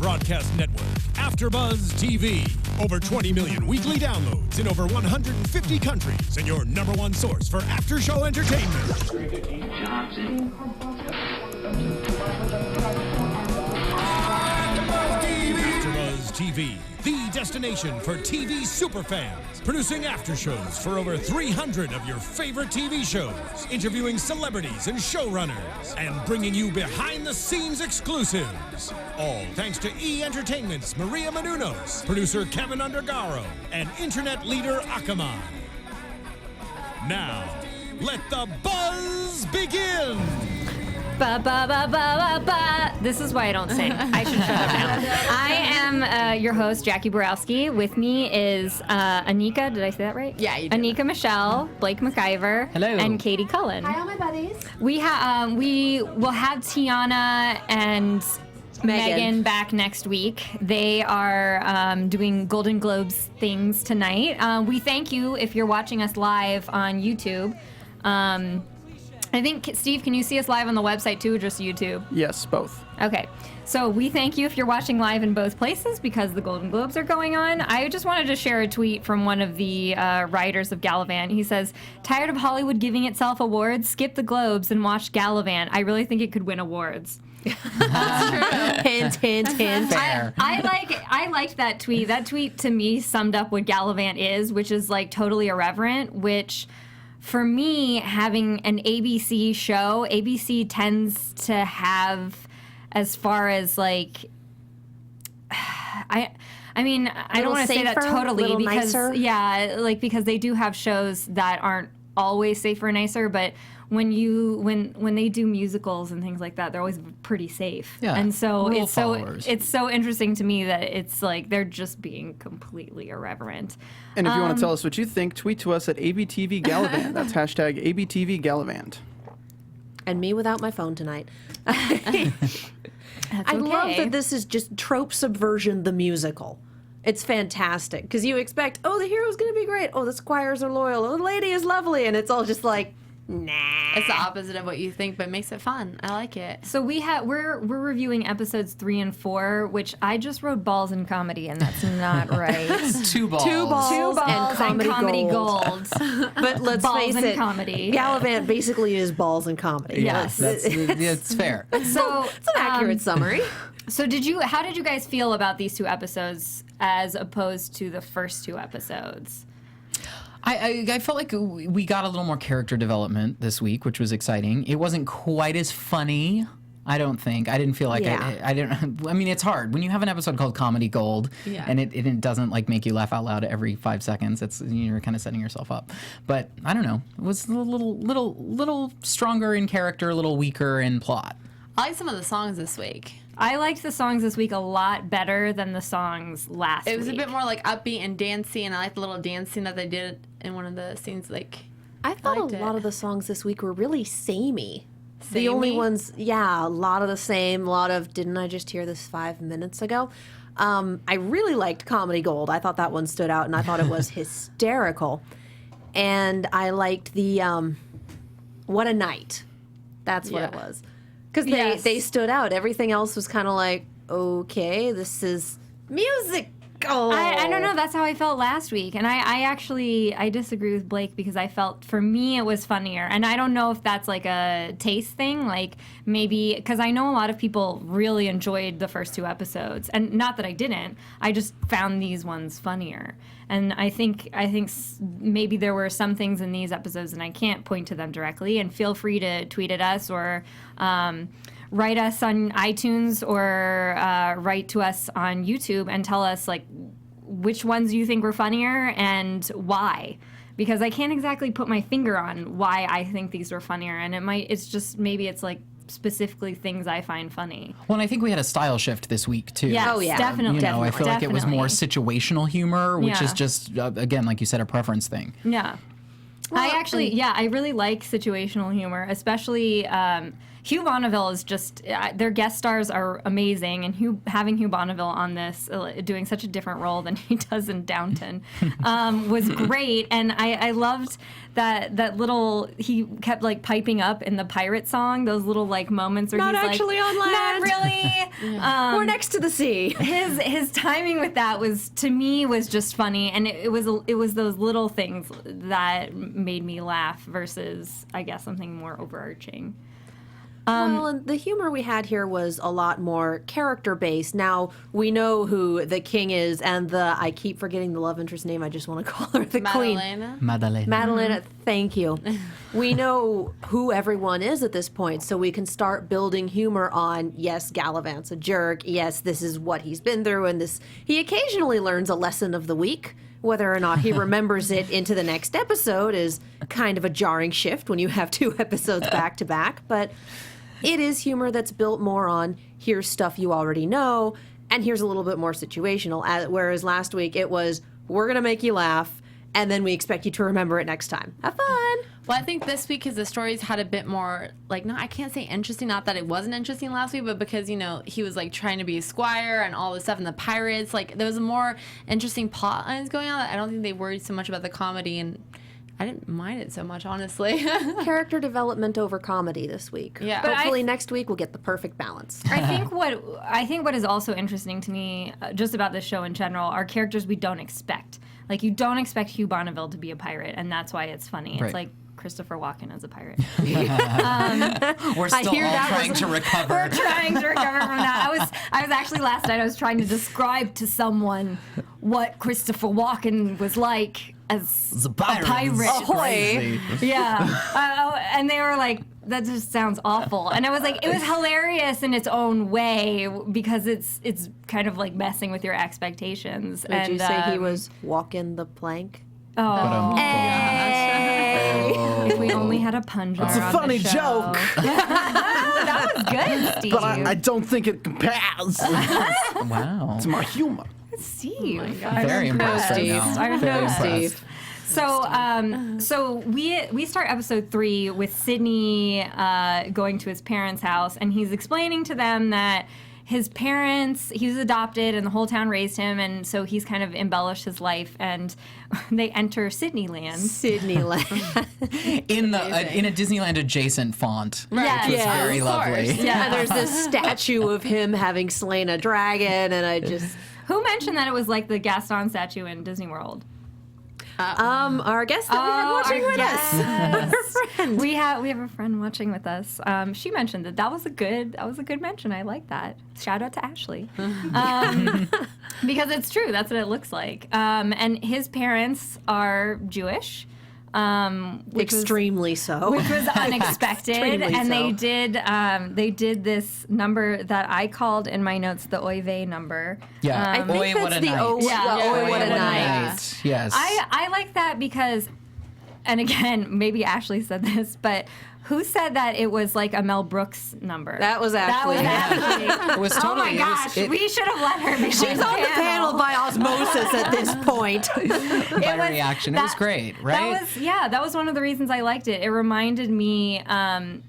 broadcast network, AFTERBUZZ TV. Over 20 million weekly downloads in over 150 countries, and your #1 source for after-show entertainment. AFTERBUZZ TV, the destination for TV superfans. Producing after shows for over 300 of your favorite TV shows, interviewing celebrities and showrunners, and bringing you behind-the-scenes exclusives. All thanks to E! Entertainment's Maria Menounos, producer Kevin Undergaro, and internet leader Akamai. Now, let the buzz begin! Ba, ba, ba, ba, ba, ba. This is why I don't sing. I should shut up now. I am your host, Jacque Borowski. With me is Annika. Did I say that right? Yeah, you did. Annika Michelle, Blake McIver, hello, and Katie Cullen. Hi, all my buddies. We will have Tiana and Megan back next week. They are doing Golden Globes things tonight. We thank you if you're watching us live on YouTube. I think, Steve, can you see us live on the website too, or just YouTube? Yes, both. Okay. So we thank you if you're watching live in both places because the Golden Globes are going on. I just wanted to share a tweet from one of the writers of Galavant. He says, "Tired of Hollywood giving itself awards? Skip the Globes and watch Galavant. I really think it could win awards." That's true. Hint, hint, hint. Fair. I liked that tweet. That tweet to me summed up what Galavant is, which is like totally irreverent, which... For me, having an ABC show, ABC tends to have, as far as like, I mean, I don't want to say that totally because nicer. Yeah, like because they do have shows that aren't always safer and nicer, but when they do musicals and things like that, they're always pretty safe. Yeah, and so rule followers. it's so interesting to me that it's like they're just being completely irreverent. And if you want to tell us what you think, tweet to us at ABTV Galavant. That's hashtag ABTV Galavant. And me without my phone tonight. I love that this is just trope subversion, the musical. It's fantastic because you expect, oh, the hero's going to be great. Oh, the squires are loyal. Oh, the lady is lovely. And it's all just like, nah. It's the opposite of what you think, but makes it fun. I like it. So we're reviewing episodes 3 and 4, which I just wrote balls in comedy, and that's not right. Two balls. Two balls and comedy gold. But let's balls face and it, comedy. Galavant basically is balls and comedy. Yes. It's fair. So It's an accurate summary. So how did you guys feel about these 2 episodes as opposed to the first 2 episodes? I felt like we got a little more character development this week, which was exciting. It wasn't quite as funny, I don't think. I didn't feel like I mean, it's hard when you have an episode called Comedy Gold, and it doesn't like make you laugh out loud every 5 seconds. You're kind of setting yourself up. But I don't know. It was a little stronger in character, a little weaker in plot. I like some of the songs this week. I liked the songs this week a lot better than the songs last week. It was a bit more like upbeat and dancey, and I liked the little dancing that they did in one of the scenes. Like, I thought a lot of the songs this week were really samey. The only ones, a lot of the same, a lot of, didn't I just hear this 5 minutes ago? I really liked Comedy Gold. I thought that one stood out, and I thought it was hysterical. And I liked the, What a Night. That's what it was. Because they stood out. Everything else was kind of like, okay, this is musical. I don't know. That's how I felt last week. And I disagree with Blake because I felt, for me, it was funnier. And I don't know if that's like a taste thing. Like maybe, because I know a lot of people really enjoyed the first 2 episodes. And not that I didn't. I just found these ones funnier. And I think maybe there were some things in these episodes, and I can't point to them directly. And feel free to tweet at us or write us on iTunes or write to us on YouTube and tell us like which ones you think were funnier and why. Because I can't exactly put my finger on why I think these were funnier, and maybe it's like specifically things I find funny. Well, and I think we had a style shift this week too. Yes, definitely. I feel like it was more situational humor, which Yeah. is just again, like you said, a preference thing. Yeah. Well, I really like situational humor, especially Hugh Bonneville is just, their guest stars are amazing, and having Hugh Bonneville on this, doing such a different role than he does in Downton, was great. And I loved that little, he kept like piping up in the pirate song, those little like moments where Not he's actually like, on land. not really. We're next to the sea. His timing with that was, to me, was just funny, and it was those little things that made me laugh versus, I guess, something more overarching. Well, and the humor we had here was a lot more character-based. Now, we know who the king is, and I keep forgetting the love interest name, I just want to call her the queen. Madalena. Madalena, thank you. We know who everyone is at this point, so we can start building humor on, yes, Galavant's a jerk, yes, this is what he's been through, and he occasionally learns a lesson of the week. Whether or not he remembers it into the next episode is kind of a jarring shift when you have 2 episodes back to back, but it is humor that's built more on here's stuff you already know, and here's a little bit more situational. Whereas last week it was, we're going to make you laugh, and then we expect you to remember it next time. Have fun. Well, I think this week, because the stories had a bit more, like, no, I can't say interesting, not that it wasn't interesting last week, but because, you know, he was, like, trying to be a squire and all this stuff, and the pirates, like, there was more interesting plot lines going on. I don't think they worried so much about the comedy, and I didn't mind it so much, honestly. Character development over comedy this week. Yeah. But hopefully next week we'll get the perfect balance. I think what is also interesting to me, just about this show in general, are characters we don't expect. Like, you don't expect Hugh Bonneville to be a pirate, and that's why it's funny. Right. It's like Christopher Walken as a pirate. We're still all trying to recover. We're trying to recover from that. I was actually last night, I was trying to describe to someone what Christopher Walken was like as a pirate. Ahoy! Yeah. And they were like, that just sounds awful. And I was like, it was hilarious in its own way because it's kind of like messing with your expectations. Would you say he was walking the plank? Oh. If we only had a pun jar. It's a funny joke. That was good, Steve. But I don't think it compares Wow. to my humor. Steve. Very impressed right now. I Very know, impressed. Steve. So we start episode 3 with Sydney going to his parents' house, and he's explaining to them that his parents, he was adopted, and the whole town raised him, and so he's kind of embellished his life, and they enter Sydneyland. in a Disneyland adjacent font. Right. Which was very lovely. Yeah, and there's this statue of him having slain a dragon, and I just... Who mentioned that it was like the Gaston statue in Disney World? Our guest that we have watching with us. Our friend. We have a friend watching with us. She mentioned that was a good mention. I like that. Shout out to Ashley. Because it's true. That's what it looks like. And his parents are Jewish. Extremely so. Which was unexpected. Extremely And so. they did this number that I called in my notes the Oy vey number. Yeah. I think Oy, that's what a the night. Oy what a night. Yes. I like that because, and again, maybe Ashley said this, but who said that it was like a Mel Brooks number? That was Ashley. Ashley. It was totally. Oh my gosh, we should have let her be She's on the panel by osmosis at this point. By reaction. It was great, right? That was one of the reasons I liked it. It reminded me, and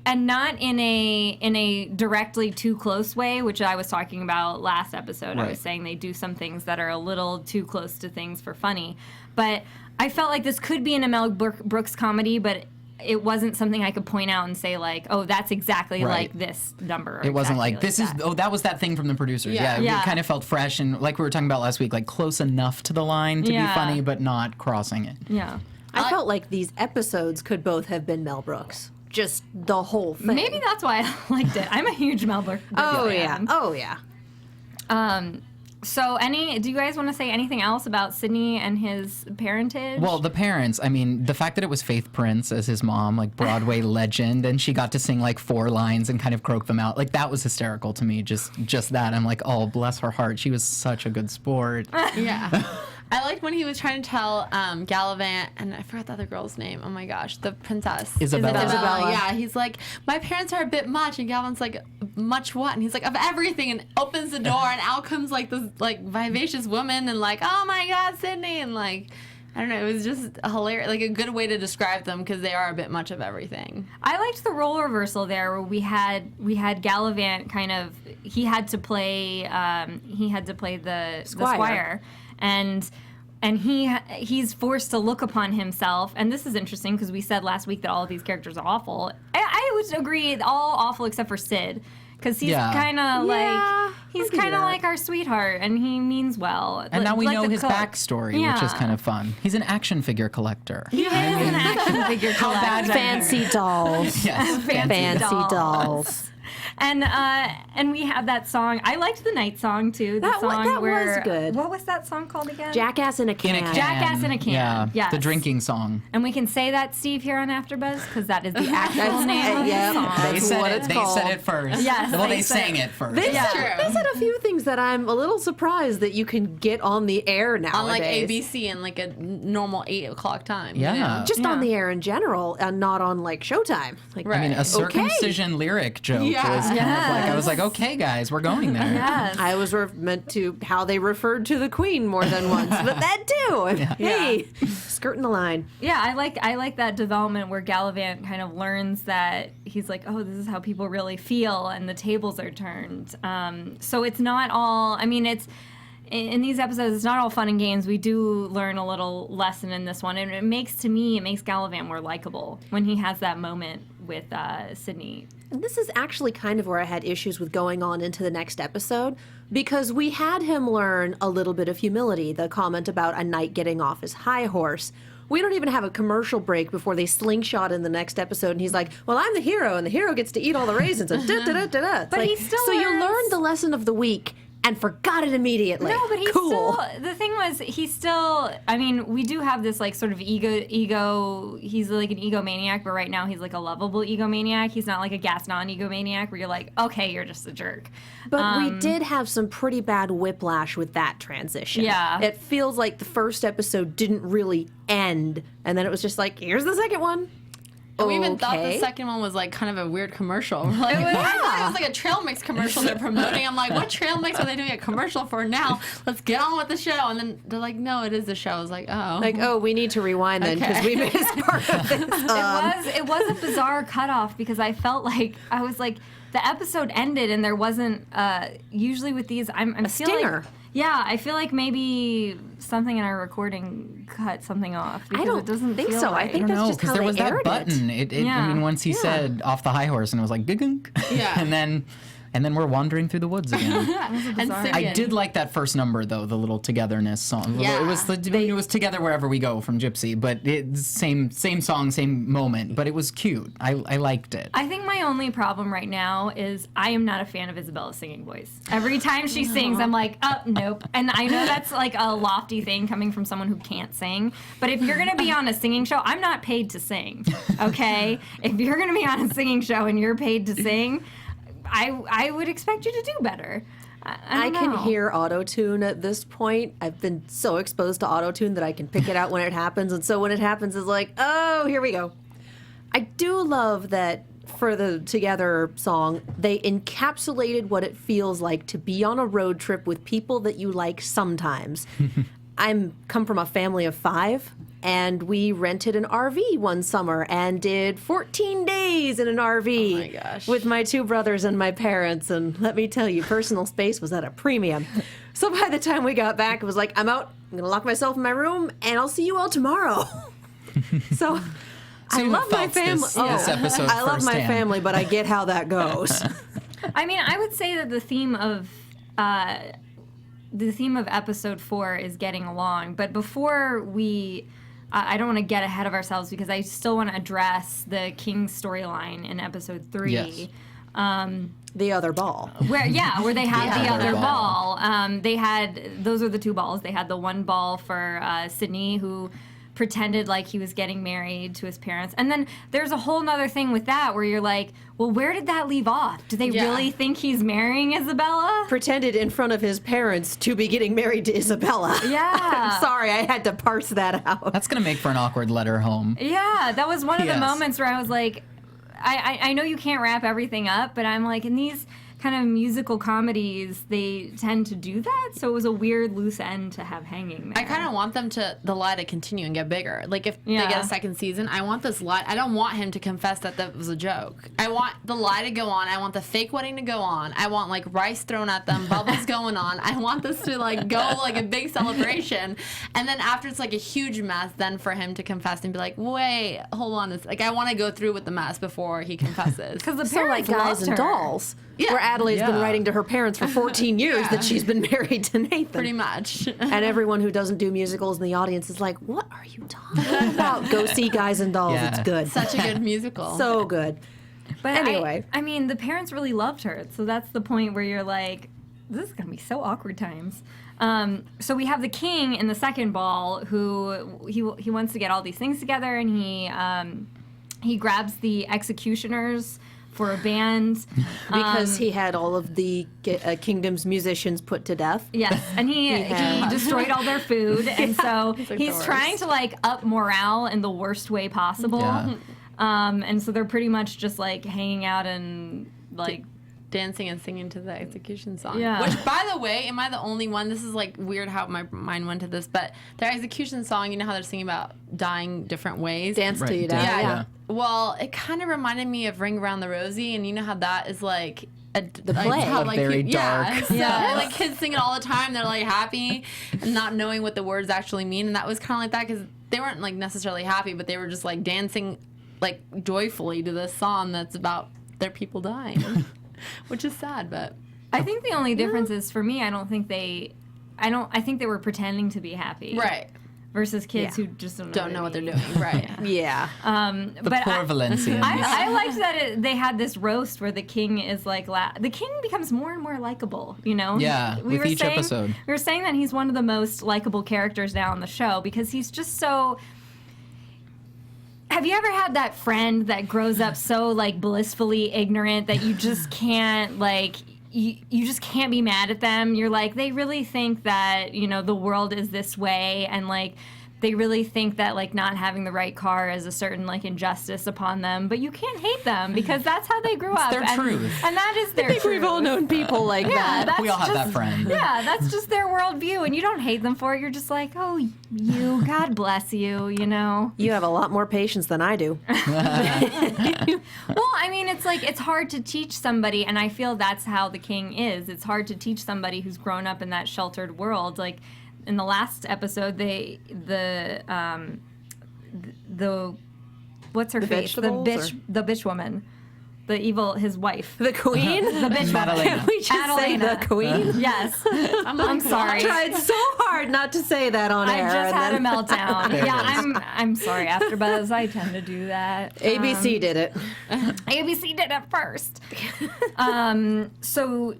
not in a directly too close way, which I was talking about last episode. Right. I was saying they do some things that are a little too close to things for funny, but I felt like this could be an Mel Brooks comedy, but it wasn't something I could point out and say like, oh, that's exactly Right. like this number. It wasn't exactly like this that. is that was that thing from the producers. Yeah. Yeah. It kind of felt fresh and like we were talking about last week, like close enough to the line to be Yeah. funny, but not crossing it. Yeah. I felt like these episodes could both have been Mel Brooks. Just the whole thing. Maybe that's why I liked it. I'm a huge Mel Brooks Oh, fan. yeah. Oh, yeah. So do you guys want to say anything else about Sydney and his parentage? Well, the parents, I mean, the fact that it was Faith Prince as his mom, like Broadway legend, and she got to sing like 4 lines and kind of croak them out, like that was hysterical to me, just that. I'm like, oh, bless her heart. She was such a good sport. Yeah. I liked when he was trying to tell Galavant, and I forgot the other girl's name. Oh my gosh, the princess. Isabella. Yeah, he's like, my parents are a bit much, and Galavant's like, much what? And he's like, of everything, and opens the door, and out comes like this like vivacious woman, and like, oh my God, Sydney, and like, I don't know. It was just hilarious, like a good way to describe them because they are a bit much of everything. I liked the role reversal there, where we had Galavant kind of he had to play the squire, and he's forced to look upon himself. And this is interesting because we said last week that all of these characters are awful. I would agree, all awful except for Sid. Because he's kind of like our sweetheart, and he means well. And now we know his cook. backstory, which is kind of fun. He's an action figure collector. He is an action figure collector. Fancy dolls. Yes, Fancy dolls. And we have that song. I liked the night song too. The song that where was good. What was that song called again? Jackass in a can. Jackass in a can. Yeah, yes. the drinking song. And we can say that, Steve, here on AfterBuzz, because that is the actual name of the song. That's what it's called. They said it first. Yes, Well, they they said sang it. it first. They Yeah. said a few things that I'm a little surprised that you can get on the air nowadays. On like ABC and like a normal 8 o'clock time. Yeah. You know? Just on the air in general, and not on like Showtime. Like, Right. I mean, a circumcision lyric joke was kind of like, I was like, okay, guys, we're going there. Yes. I was meant to how they referred to the Queen more than once, but that too. Hey, skirting the line. Yeah, I like that development where Galavant kind of learns that he's like, oh, this is how people really feel, and the tables are turned. So it's not all. I mean, it's in these episodes, it's not all fun and games. We do learn a little lesson in this one, and it makes Galavant more likable when he has that moment with Sydney. And this is actually kind of where I had issues with going on into the next episode, because we had him learn a little bit of humility, the comment about a knight getting off his high horse. We don't even have a commercial break before they slingshot in the next episode, and he's like, well, I'm the hero, and the hero gets to eat all the raisins, and da-da-da-da-da. But he still So you learns- learned the lesson of the week and forgot it immediately. No, but he's cool. still, the thing was, he's still, I mean, we do have this like sort of ego, he's like an egomaniac, but right now he's like a lovable egomaniac. He's not like a Gaston egomaniac where you're like, okay, you're just a jerk. But we did have some pretty bad whiplash with that transition. Yeah. It feels like the first episode didn't really end, and then it was just like, here's the second one. And we even thought the Okay. second one was like kind of a weird commercial. We're like, I thought it was like a trail mix commercial they're promoting. I'm like, what trail mix are they doing a commercial for now? Let's get on with the show. And then they're like, no, it is the show. I was like, oh. Like, oh, we need to rewind then because we missed part of this. It was a bizarre cutoff because I felt like, I was like, the episode ended and there wasn't, usually with these, I'm A feeling stinger. Yeah, I feel like maybe something in our recording cut something off. Because don't it doesn't think feel so. I right. think I don't that's know, just because how there they was that aired button. Yeah. I mean, once he said off the high horse, and it was like, gunk. Yeah. and then we're wandering through the woods again. And I singing. did like that first number though, the little togetherness song. Yeah. It was Together Wherever We Go from Gypsy, but same song, same moment, but it was cute. I liked it. I think my only problem right now is I am not a fan of Isabella's singing voice. Every time she sings, I'm like, oh, nope. And I know that's like a lofty thing coming from someone who can't sing. But if you're going to be on a singing show, I'm not paid to sing, okay? If you're going to be on a singing show and you're paid to sing, I would expect you to do better. I don't can know. hear auto-tune at this point. I've been so exposed to auto-tune that I can pick it out when it happens. And so when it happens, it's like, oh, here we go. I do love that for the Together song, they encapsulated what it feels like to be on a road trip with people that you like sometimes. I'm come from a family of 5, and we rented an RV one summer and did 14 days in an RV Oh my gosh. with my 2 brothers and my parents. And let me tell you, personal space was at a premium. So by the time we got back, it was like, I'm out, I'm gonna lock myself in my room, and I'll see you all tomorrow. So I Soon love my felt family. this episode I love my firsthand. family, but I get how that goes. I mean, I would say that the theme of episode 4 is getting along. But before we, I don't want to get ahead of ourselves because I still want to address the King's storyline in episode 3. Yes. The other ball. Where they had the other other ball. ball. They had, those are the 2 balls. They had the one ball for Sydney, who pretended like he was getting married to his parents. And then there's a whole nother thing with that where you're like, well, where did that leave off? Do they really think he's marrying Isabella? Pretended in front of his parents to be getting married to Isabella. Yeah. I'm sorry, I had to parse that out. That's gonna make for an awkward letter home. Yeah, that was one of the Yes. moments where I was like, I know you can't wrap everything up, but I'm like, in these kind of musical comedies, they tend to do that. So it was a weird loose end to have hanging there. I kind of want the lie to continue and get bigger. Like if they get a second season, I want this lie. I don't want him to confess that was a joke. I want the lie to go on. I want the fake wedding to go on. I want like rice thrown at them, bubbles going on. I want this to like go like a big celebration. And then after it's like a huge mess, then for him to confess and be like, wait, hold on. Like I want to go through with the mess before he confesses. Because the So like parents Guys loved and her. Dolls, where Adelaide's been writing to her parents for 14 years that she's been married to Nathan. Pretty much. And everyone who doesn't do musicals in the audience is like, what are you talking about? Go see Guys and Dolls. Yeah. It's good. Such a good musical. So good. But Anyway. I mean, the parents really loved her. So that's the point where you're like, this is going to be so awkward times. So we have the king in the second ball who he wants to get all these things together, and he grabs the executioners for a band. Because he had all of the kingdom's musicians put to death. Yes, and he destroyed all their food, and so he's the trying to like up morale in the worst way possible. Yeah. And so they're pretty much just like hanging out and like dancing and singing to the execution song. Yeah. Which, by the way, am I the only one? This is like weird how my mind went to this, but their execution song, you know how they're singing about dying different ways? Dance Right. to you, Dad. Yeah. Yeah. Well, it kind of reminded me of Ring Around the Rosie, and you know how that is like the play. How, But very dark. Yeah. So like kids sing it all the time. They're like happy and not knowing what the words actually mean, and that was kind of like that because they weren't like necessarily happy, but they were just like dancing like joyfully to this song that's about their people dying, which is sad, but. I think the only difference is for me, I think they were pretending to be happy. Right. Versus kids who just don't know what they're mean. doing. Right. Yeah. The But poor Valencians. I liked that they had this roast where the king is like, the king becomes more and more likable, you know? Yeah, with each episode. We were saying that he's one of the most likable characters now on the show because he's just so... Have you ever had that friend that grows up so, like, blissfully ignorant that you just can't, like... You just can't be mad at them. You're like, they really think that, you know, the world is this way, and like they really think that like not having the right car is a certain like injustice upon them, but you can't hate them because that's how they grew up. their truth. And that is their I think truth. we've all known people like that. That's We all have that just- friend. Yeah, that's just their worldview, and you don't hate them for it. You're just like, oh, you, God bless you, you know. You have a lot more patience than I do. Well, I mean, it's like it's hard to teach somebody, and I feel that's how the king is. It's hard to teach somebody who's grown up in that sheltered world. Like in the last episode, the what's her The face? vegetables, The bitch woman, the evil his wife. The queen? The bitch Madalena. Can we just say Madalena. the queen? Yes, I'm sorry. I tried so hard not to say that on I air. just and had a then meltdown. There it Yeah, is. I'm sorry. AfterBuzz, I tend to do that. ABC did it. ABC did it first. So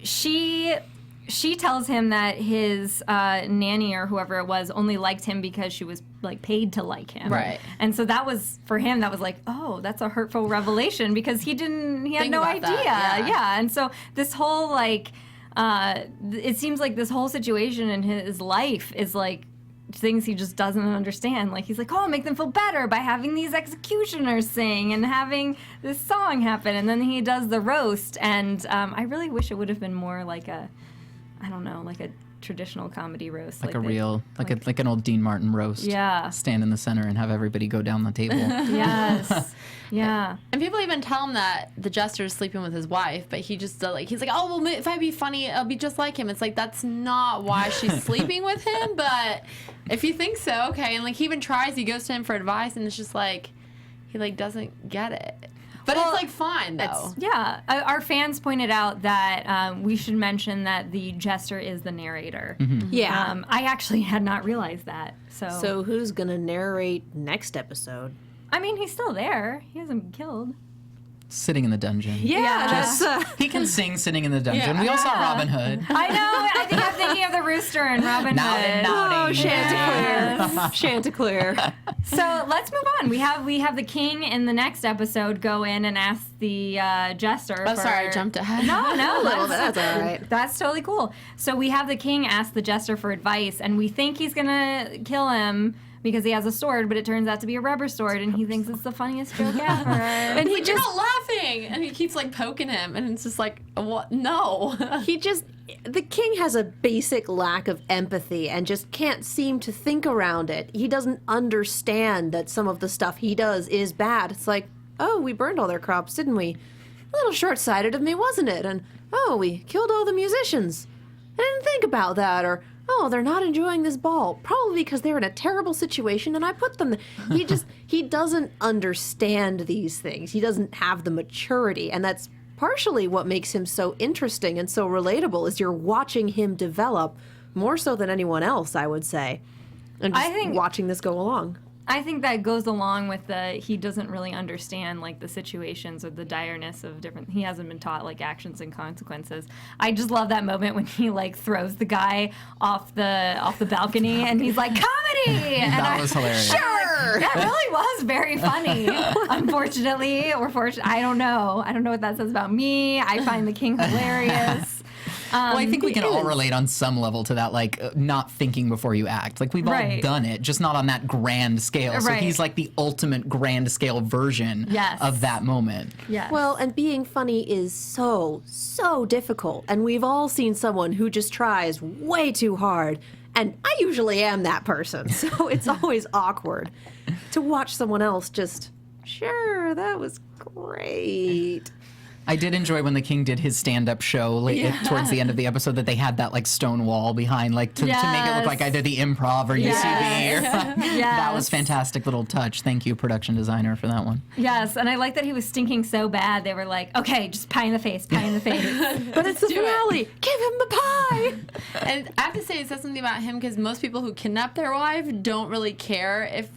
she tells him that his nanny or whoever it was only liked him because she was like paid to like him. Right. And so that was for him. That was like, oh, that's a hurtful revelation because he had Think no about idea. that, yeah. And so this whole like, it seems like this whole situation in his life is like things he just doesn't understand. Like he's like, oh, I'll make them feel better by having these executioners sing and having this song happen. And then he does the roast. And I really wish it would have been more like a, I don't know, like a traditional comedy roast. Like a they- real, like an old Dean Martin roast. Yeah. Stand in the center and have everybody go down the table. Yes. Yeah. And people even tell him that the jester is sleeping with his wife, but he just like he's like, oh well, if I be funny, I'll be just like him. It's like that's not why she's sleeping with him, but if you think so, okay. And like he even tries, he goes to him for advice, and it's just like he like doesn't get it. But Well, it's like fine though. Yeah. Our fans pointed out that we should mention that the jester is the narrator. Yeah. I actually had not realized that. So who's going to narrate next episode? I mean, he's still there. He hasn't been killed. Sitting in the dungeon. Yeah, that's... He can sing sitting in the dungeon. Yeah. We all saw Robin Hood. I know. I think I'm thinking of the rooster and Robin Now Hood. then, now. Oh, Chanticleer. Chanticleer. So let's move on. We have the king in the next episode go in and ask the jester. Oh, for... sorry, I jumped ahead. No, That's all right. That's totally cool. So we have the king ask the jester for advice, and we think he's gonna kill him because he has a sword, but it turns out to be a rubber sword, and he thinks it's the funniest joke ever. And he's like, you're not laughing! And he keeps, like, poking him, and it's just like, what? No. The king has a basic lack of empathy and just can't seem to think around it. He doesn't understand that some of the stuff he does is bad. It's like, oh, we burned all their crops, didn't we? A little short-sighted of me, wasn't it? And, oh, we killed all the musicians. I didn't think about that. Or, oh, they're not enjoying this ball. Probably because they're in a terrible situation and I put them there. He doesn't understand these things. He doesn't have the maturity. And that's partially what makes him so interesting and so relatable is you're watching him develop more so than anyone else, I would say. And just watching this go along. I think that goes along with he doesn't really understand like the situations or the direness of he hasn't been taught like actions and consequences. I just love that moment when he like throws the guy off the balcony and he's like, comedy! And that was hilarious. Sure! That really was very funny. Unfortunately, or fortunately, I don't know. I don't know what that says about me. I find the king hilarious. Well, I think we can all relate on some level to that, like, not thinking before you act. Like, we've all done it, just not on that grand scale. So he's like the ultimate grand scale version of that moment. Yes. Well, and being funny is so difficult. And we've all seen someone who just tries way too hard. And I usually am that person. So it's always awkward to watch someone else just, sure, that was great. I did enjoy when the king did his stand-up show towards the end of the episode that they had that like stone wall behind, like to make it look like either the Improv or UCB. That was fantastic little touch. Thank you, production designer, for that one. Yes, and I like that he was stinking so bad. They were like, okay, just pie in the face. But it's the finale. Give him the pie. And I have to say, it says something about him because most people who kidnap their wife don't really care if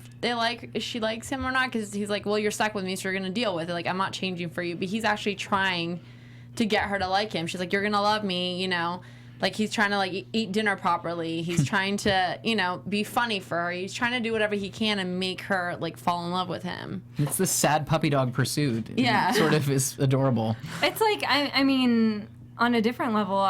she likes him or not, because he's like, well, you're stuck with me, so you're gonna deal with it. Like, I'm not changing for you. But he's actually trying to get her to like him. She's like, you're gonna love me, you know. Like, he's trying to like eat dinner properly. He's trying to, you know, be funny for her. He's trying to do whatever he can and make her like fall in love with him. It's this sad puppy dog pursuit. Yeah, it sort of is adorable. It's like I mean, on a different level,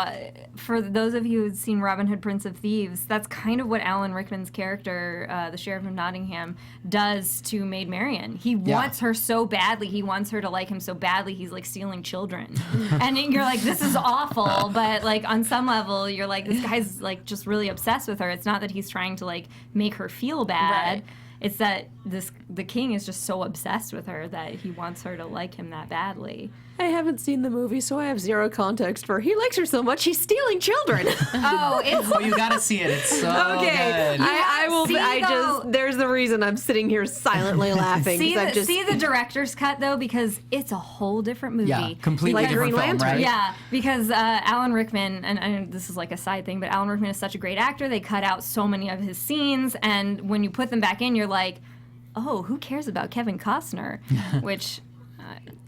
for those of you who've seen Robin Hood, Prince of Thieves, that's kind of what Alan Rickman's character, the Sheriff of Nottingham, does to Maid Marian. He wants her so badly. He wants her to like him so badly. He's like stealing children. And you're like, this is awful. But like on some level, you're like, this guy's like just really obsessed with her. It's not that he's trying to like make her feel bad. Right. It's that the king is just so obsessed with her that he wants her to like him that badly. I haven't seen the movie, so I have zero context for he likes her so much he's stealing children. Oh, you gotta see it. It's so good. I will. There's the reason I'm sitting here silently laughing. See the director's cut though, because it's a whole different movie. Yeah, completely Like different Green film, Lantern. right? Yeah, because Alan Rickman, and this is like a side thing, but Alan Rickman is such a great actor. They cut out so many of his scenes, and when you put them back in, you're like, oh, who cares about Kevin Costner? Which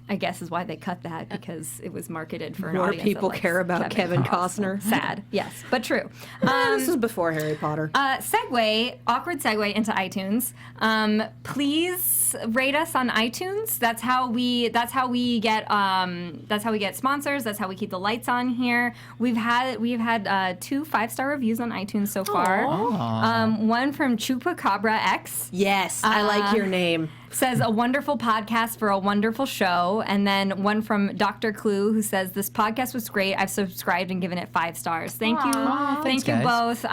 I guess is why they cut that, because it was marketed for an More audience people that likes care about Kevin Costner. Sad, yes, but true. This was before Harry Potter. Awkward segue into iTunes. Please rate us on iTunes. That's how we get sponsors. That's how we keep the lights on here. We've had 2 5-star reviews on iTunes so far. One from Chupacabra X. Yes, I like your name. Says, a wonderful podcast for a wonderful show. And then one from Dr. Clue, who says, this podcast was great. I've subscribed and given it 5 stars. Thank you. Thank you both.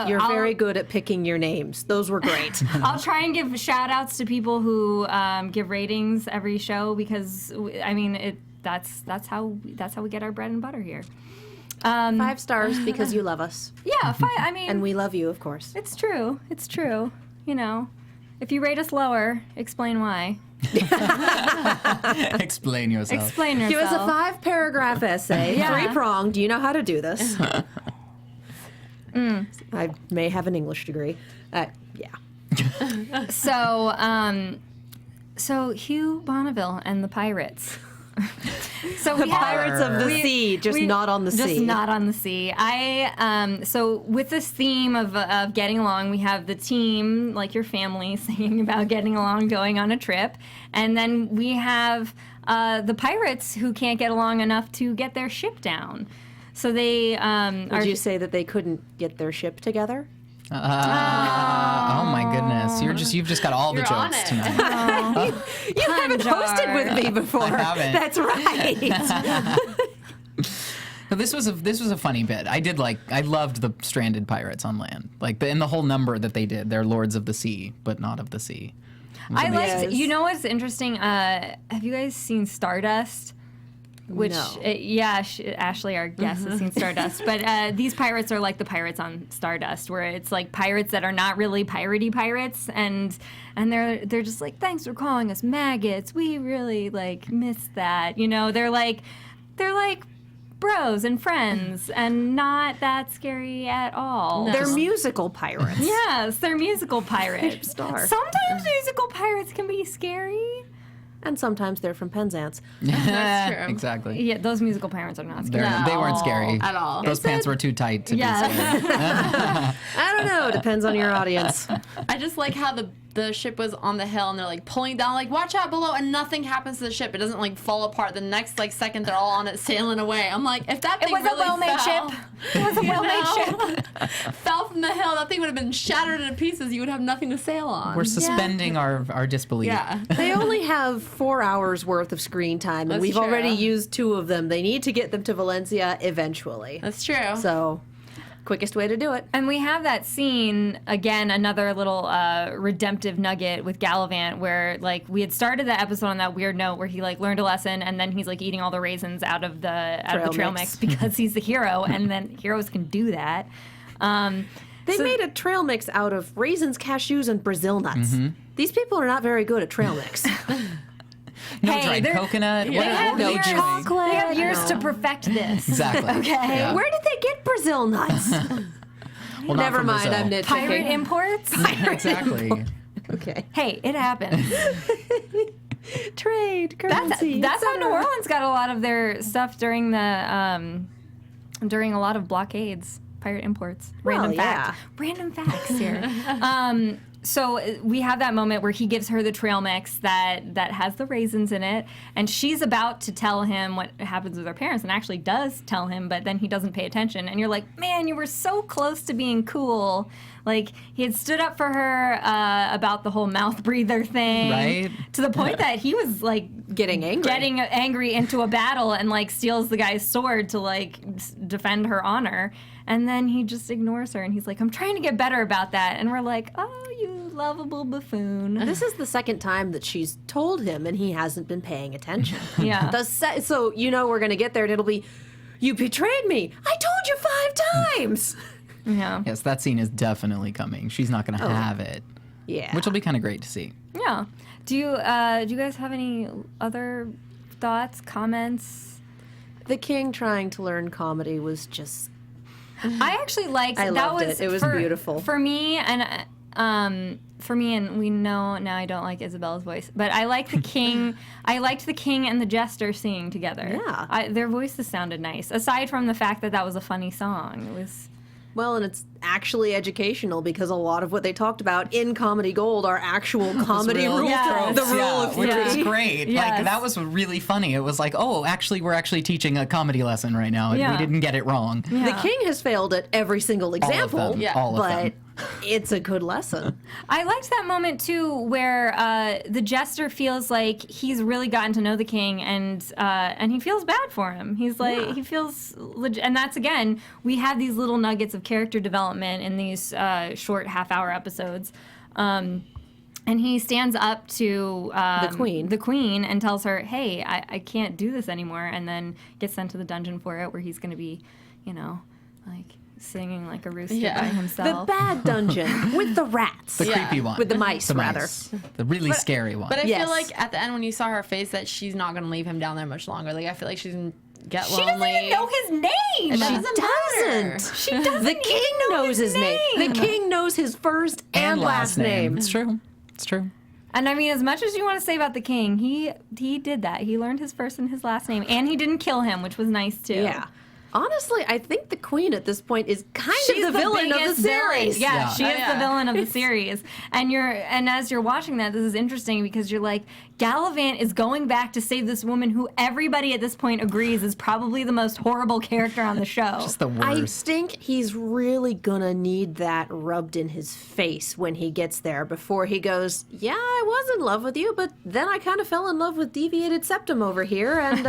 You're very good at picking your names. Those were great. I'll try and give shout outs to people who give ratings every show, because I mean that's how we get our bread and butter here. 5 stars because you love us. Yeah, 5. I mean, and we love you, of course. It's true. It's true. You know, if you rate us lower, explain why. Explain yourself. Explain yourself. Give us a 5-paragraph essay, 3-pronged. Do you know how to do this? I may have an English degree. Yeah. So Hugh Bonneville and the Pirates. So the Pirates of the Sea, just not on the sea. Just not on the sea. So with this theme of getting along, we have the team, like your family, singing about getting along, going on a trip, and then we have the pirates who can't get along enough to get their ship down. So they Would you say that they couldn't get their ship together? Oh my goodness. You've just got all the You're on jokes it. tonight. You haven't hosted with me before. I haven't. That's right. So this was a funny bit. I loved the stranded pirates on land. Like and the whole number that they did. They're lords of the sea, but not of the sea. I liked. Yes. You know what's interesting? Have you guys seen Stardust? Which, No. Ashley, our guest, has seen Stardust. But these pirates are like the pirates on Stardust, where it's like pirates that are not really piratey pirates, and they're just like, thanks for calling us maggots. We really like miss that. You know, they're like bros and friends, and not that scary at all. They're musical pirates. Yes, they're musical pirates. Star. Sometimes musical pirates can be scary. And sometimes they're from Penzance. That's true. Exactly. Yeah, those musical pirates are not scary. They weren't scary At all. Those pants were too tight to be scary. Yes. I don't know. Depends on your audience. I just like how the ship was on the hill and they're like pulling down, like watch out below, and nothing happens to the ship. It doesn't like fall apart. The next like second they're all on it sailing away. I'm like, if that thing was a really well-made fell, ship. It was a well-made ship. fell from the hill, that thing would have been shattered into pieces. You would have nothing to sail on. We're suspending our disbelief. yeah. They only have 4 hours worth of screen time, and That's we've true. already used 2 of them. They need to get them to Valencia eventually. That's true. So, quickest way to do it. And we have that scene again, another little redemptive nugget with Galavant, where like we had started the episode on that weird note where he like learned a lesson, and then he's like eating all the raisins out of the trail mix because he's the hero, and then heroes can do that. They made a trail mix out of raisins, cashews, and Brazil nuts. These people are not very good at trail mix. No Hey, dried they're- coconut. They What have are they years, doing? they have years to perfect this. Exactly. Okay. Yeah. Where did they get Brazil nuts? Well, not Never from mind, Brazil. I'm nitpicking. Pirate imports? Exactly. Okay. Hey, it happens. Trade, currency. That's how New etc. Orleans got a lot of their stuff during the during a lot of blockades. Pirate imports. Random fact. Random facts here. So we have that moment where he gives her the trail mix that has the raisins in it, and she's about to tell him what happens with her parents, and actually does tell him, but then he doesn't pay attention. And you're like, man, you were so close to being cool. Like, he had stood up for her about the whole mouth breather thing. Right. To the point that he was, like, Getting angry into a battle and, like, steals the guy's sword to, like, defend her honor. And then he just ignores her, and he's like, I'm trying to get better about that. And we're like, oh, you lovable buffoon. This is the second time that she's told him, and he hasn't been paying attention. Yeah. So you know we're going to get there, and it'll be, you betrayed me. I told you 5 times. Yeah. Yes, that scene is definitely coming. She's not going to have it. Yeah. Which will be kind of great to see. Yeah. Do you guys have any other thoughts, comments? The king trying to learn comedy was just... I actually liked. I that loved was it. It was beautiful. for me, and we know now I don't like Isabella's voice, but I like the king. I liked the king and the jester singing together. Yeah. Their voices sounded nice. Aside from the fact that was a funny song, it was. Well, and it's actually educational because a lot of what they talked about in Comedy Gold are actual comedy Real rules. Yes. The rule of which three. was great. Yes. Like, that was really funny. It was like, oh, actually, we're actually teaching a comedy lesson right now, and Yeah. we didn't get it wrong. The king has failed at every single example, All of them. Yeah. All of but them. it's a good lesson. I liked that moment too, where the jester feels like he's really gotten to know the king, and he feels bad for him. He's like he feels, and that's again, we have these little nuggets of character development in these short half-hour episodes. And he stands up to the queen, and tells her, "Hey, I can't do this anymore," and then gets sent to the dungeon for it, where he's going to be, like singing like a rooster by The himself. bad dungeon with the rats. The creepy one. With the mice, rather. The really scary one. But I Yes. feel like at the end when you saw her face that she's not going to leave him down there much longer. Like, I feel like she's going to get She lonely. doesn't even know his name. It doesn't matter. Doesn't. She doesn't The king even know knows his name. The king knows his first and last name. It's true. It's true. And I mean, as much as you want to say about the king, he did that. He learned his first and his last name, and he didn't kill him, which was nice too. Yeah. Honestly, I think the queen at this point is kind of the villain of the biggest series. villain. Yeah, she is yeah. the villain of the series. And as you're watching that, this is interesting because you're like, Galavant is going back to save this woman who everybody at this point agrees is probably the most horrible character on the show. Just the I worst. think he's really gonna need that rubbed in his face when he gets there before he goes, yeah, I was in love with you, but then I kind of fell in love with Deviated Septum over here, and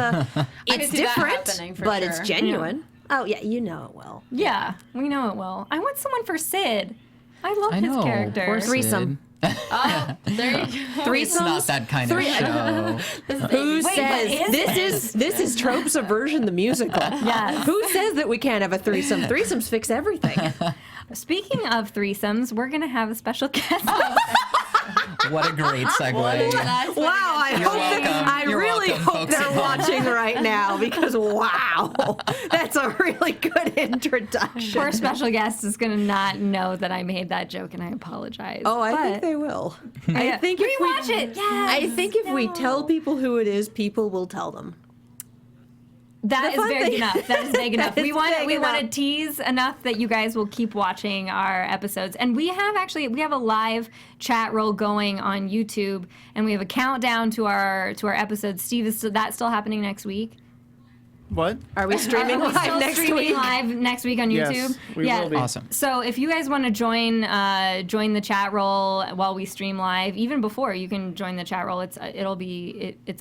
it's see that different, happening for but it's sure. genuine. Oh, yeah, you know it will. Yeah, we know it will. I want someone for Sid. I love I his know. character. Poor Sid. Threesome. Oh, there you go. It's not that kind of show. Who Wait, says what is this is Trope Subversion the musical? Yes. Who says that we can't have a threesome? Threesomes fix everything. Speaking of threesomes, we're going to have a special guest. What a great segue. Wow, I You're hope welcome. I You're really welcome, hope folks they're at home. watching right now because wow, that's a really good introduction. Poor special guest is going to not know that I made that joke, and I apologize. Oh, I think But- they will. Yeah. I think if Rewatch we, it. Yes. I think if we tell people who it is, people will tell them. That The is fun big thing- enough. That is big enough. That We is want big we want to enough. tease enough that you guys will keep watching our episodes. And we have a live chat roll going on YouTube, and we have a countdown to our episodes. Steve, is that still happening next week? What? Are we streaming Are we live still next streaming week? live next week on Yes, YouTube? we will be. Awesome. So if you guys want to join the chat roll while we stream live, even before you can join the chat roll, it's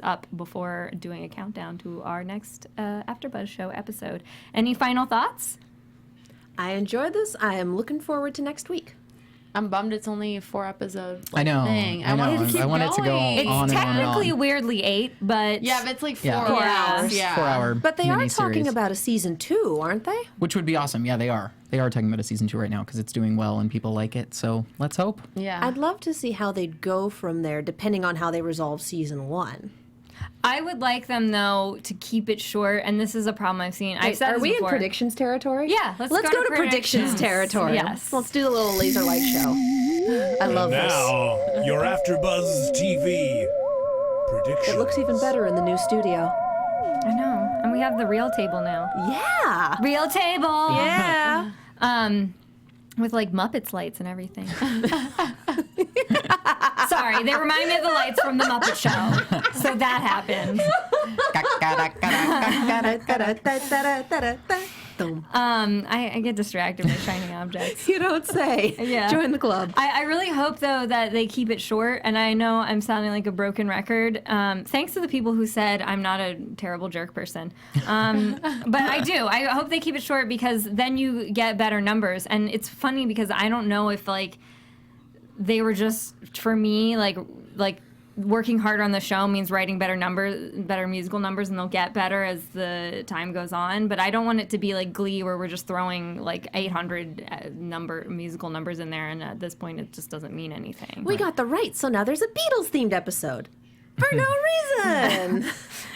up before doing a countdown to our next AfterBuzz show episode. Any final thoughts? I enjoyed this. I am looking forward to next week. I'm bummed it's only a 4-episode I know. thing. I know. want it to keep I want it to go going. It's on and on and technically on. weirdly 8, but Yeah, but it's like 4 Yeah. 4 hours. hours. Yeah. 4 hour But they are talking miniseries, about a season 2, aren't they? which would be awesome. Yeah, they are. They are talking about a season 2 right now because it's doing well and people like it. So let's hope. Yeah. I'd love to see how they'd go from there, depending on how they resolve season 1. I would like them though to keep it short. And this is a problem I've seen. I've said Are this we before. in predictions territory? Yeah, let's go go to to predictions predictions. territory. Yes. Let's do the little laser light show. I love this. Now, your AfterBuzz TV prediction. It looks even better in the new studio. I know. And we have the real table now. Yeah. Real table. Yeah. With like Muppets lights and everything. Sorry, they remind me of the lights from the Muppet Show. So that happened. I get distracted by shiny objects. You don't say. Yeah. Join the club. I really hope though that they keep it short, and I know I'm sounding like a broken record. Thanks to the people who said I'm not a terrible jerk person, but I do. I hope they keep it short because then you get better numbers. And it's funny because I don't know if like they were just for me like working harder on the show means writing better musical numbers, and they'll get better as the time goes on. But I don't want it to be like Glee, where we're just throwing like 800 musical numbers in there, and at this point, it just doesn't mean anything. We got the rights, so now there's a Beatles-themed episode. For no reason.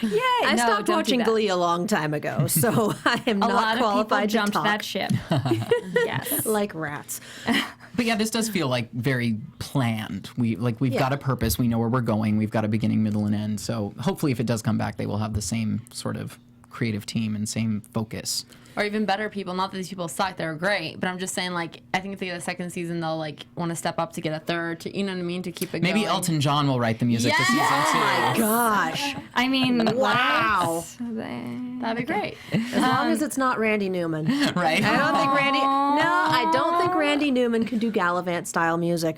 Yay! I stopped watching Glee a long time ago, so I am A not lot of qualified people to jumped talk that ship. Yes. like rats. But yeah, this does feel like very planned. We've Yeah. got a purpose. We know where we're going. We've got a beginning, middle, and end. So hopefully, if it does come back, they will have the same sort of creative team and same focus. Or even better people. Not that these people suck; they're great. But I'm just saying, like, I think if they get a second season, they'll like want to step up to get a third. To, you know what I mean? To keep it Maybe going. Elton John will write the music to season 2. Oh my gosh. I mean, Wow. That'd be great. As long as it's not Randy Newman. Right? I don't think Randy Newman can do Galavant style music.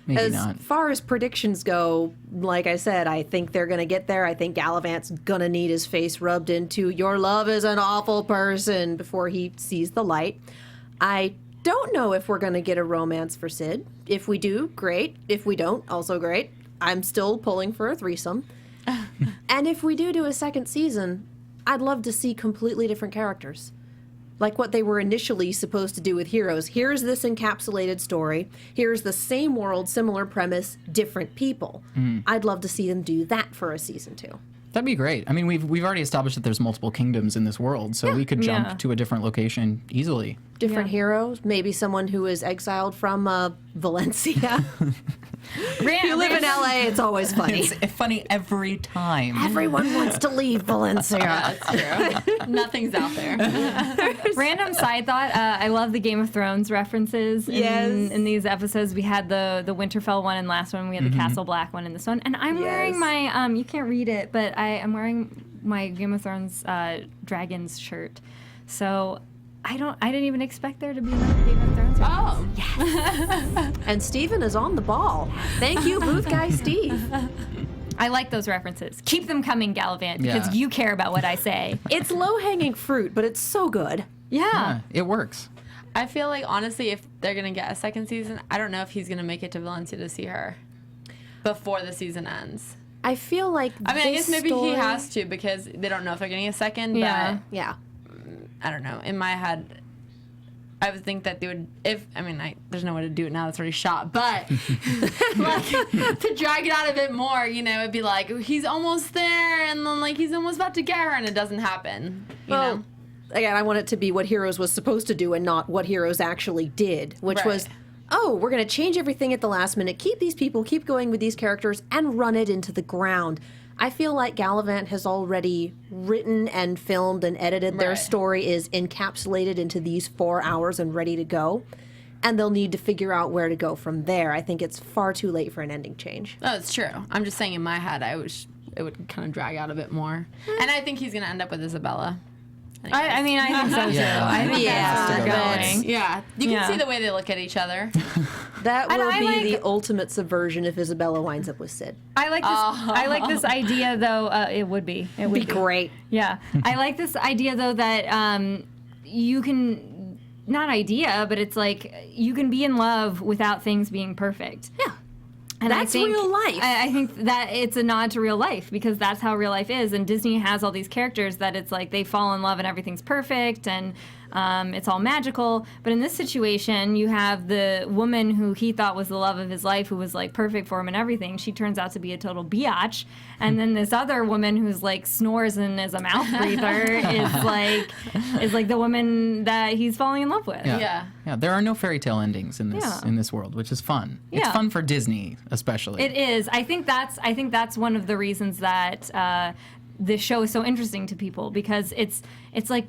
Maybe As not. far as predictions go, like I said, I think they're going to get there. I think Galavant's going to need his face rubbed into "your love is an awful person" before he sees the light. I don't know if we're going to get a romance for Sid. If we do, great. If we don't, also great. I'm still pulling for a threesome. And if we do a second season, I'd love to see completely different characters. Like what they were initially supposed to do with Heroes. Here's this encapsulated story. Here's the same world, similar premise, different people. I'd love to see them do that for a season 2. That'd be great. I mean, we've already established that there's multiple kingdoms in this world, so we could jump Yeah. to a different location easily. different heroes. Maybe someone who is exiled from Valencia. If you live in LA, it's always funny. It's funny every time. Everyone wants to leave Valencia. That's true. Nothing's out there. Random side thought. I love the Game of Thrones references in these episodes. We had the Winterfell one in last one. We had the Castle Black one in this one. And I'm wearing my, you can't read it, but I'm wearing my Game of Thrones dragons shirt. So I didn't even expect there to be another Game of Thrones reference. Oh. Yes. And Steven is on the ball. Thank you, booth guy Steve. I like those references. Keep them coming, Galavant, because you care about what I say. It's low-hanging fruit, but it's so good. Yeah. It works. I feel like, honestly, if they're going to get a second season, I don't know if he's going to make it to Valencia to see her before the season ends. I feel like I mean, I guess maybe he has to because they don't know if they're getting a second, but Yeah. I don't know. In my head, I would think that they would, there's no way to do it now, it's already shot, but like, to drag it out a bit more, it'd be like, he's almost there, and then like, he's almost about to get her, and it doesn't happen, you know? Again, I want it to be what Heroes was supposed to do and not what Heroes actually did, which was, we're going to change everything at the last minute, keep these people, keep going with these characters, and run it into the ground. I feel like Galavant has already written and filmed and edited. Their story is encapsulated into these 4 hours and ready to go. And they'll need to figure out where to go from there. I think it's far too late for an ending change. Oh, it's true. I'm just saying in my head, it would kind of drag out a bit more. And I think he's going to end up with Isabella. I think so too. I think that's where we're going. Yeah. You can see the way they look at each other. That will be the ultimate subversion if Isabella winds up with Sid. I like this. I like this idea, though. It would be. It would be great. Yeah. I like this idea, though, that you can, not idea, but it's like you can be in love without things being perfect. Yeah. And that's real life. I think that it's a nod to real life because that's how real life is. And Disney has all these characters that it's like they fall in love and everything's perfect and it's all magical. But in this situation, you have the woman who he thought was the love of his life, who was like perfect for him and everything. She turns out to be a total biatch. And then this other woman who's like snores and is a mouth breather is like the woman that he's falling in love with. Yeah. There are no fairy tale endings in this world, which is fun. It's fun for Disney, especially. It is. I think that's one of the reasons that this show is so interesting to people because it's like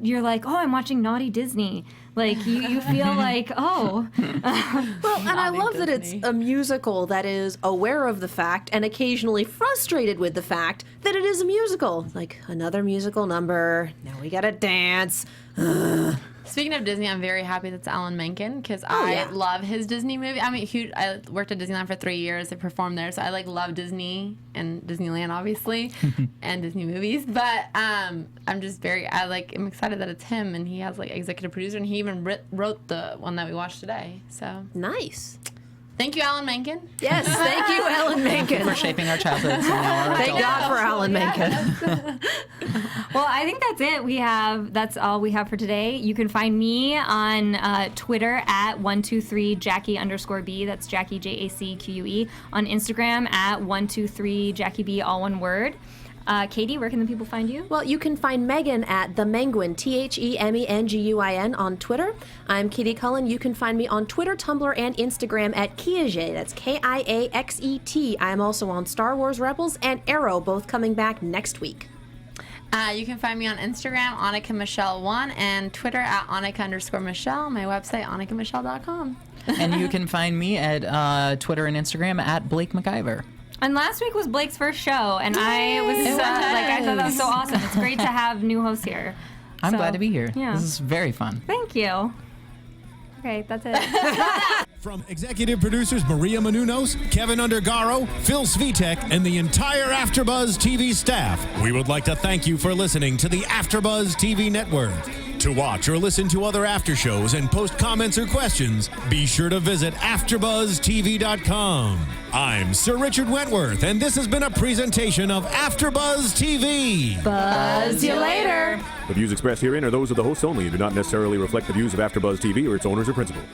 you're like, oh, I'm watching naughty Disney. Like you feel like, oh. Well, and I love that it's a musical that is aware of the fact and occasionally frustrated with the fact that it is a musical. Like another musical number. Now we gotta dance. Speaking of Disney, I'm very happy that's Alan Menken because I love his Disney movie. I mean, I worked at Disneyland for 3 years. I performed there, so I love Disney and Disneyland, obviously, and Disney movies. But I'm just I'm excited that it's him, and he has executive producer, and he even wrote the one that we watched today. So nice. Thank you, Alan Menken. Yes, thank you, Alan Menken. For shaping our childhoods. Thank God for Alan Menken. Well, I think that's it. That's all we have for today. You can find me on Twitter at 123Jackie_B. That's Jackie JACQUE. On Instagram at 123JackieB, all one word. Katie, where can the people find you? Well, you can find Megan at The Menguin, TheMenguin on Twitter. I'm Katie Cullen. You can find me on Twitter, Tumblr, and Instagram at Kiaxet. That's KIAXET. I'm also on Star Wars Rebels and Arrow, both coming back next week. You can find me on Instagram, Annika Michelle 1, and Twitter at Annika_Michelle. My website, AnnikaMichelle.com. And you can find me at Twitter and Instagram at Blake McIver. And last week was Blake's first show, and I thought that was so awesome. It's great to have new hosts here. I'm glad to be here. Yeah. This is very fun. Thank you. Okay, that's it. From executive producers Maria Menounos, Kevin Undergaro, Phil Svitek, and the entire AfterBuzz TV staff, we would like to thank you for listening to the AfterBuzz TV network. To watch or listen to other after shows and post comments or questions, be sure to visit AfterBuzzTV.com. I'm Sir Richard Wentworth, and this has been a presentation of AfterBuzz TV. Buzz you later. The views expressed herein are those of the hosts only and do not necessarily reflect the views of AfterBuzz TV or its owners or principals.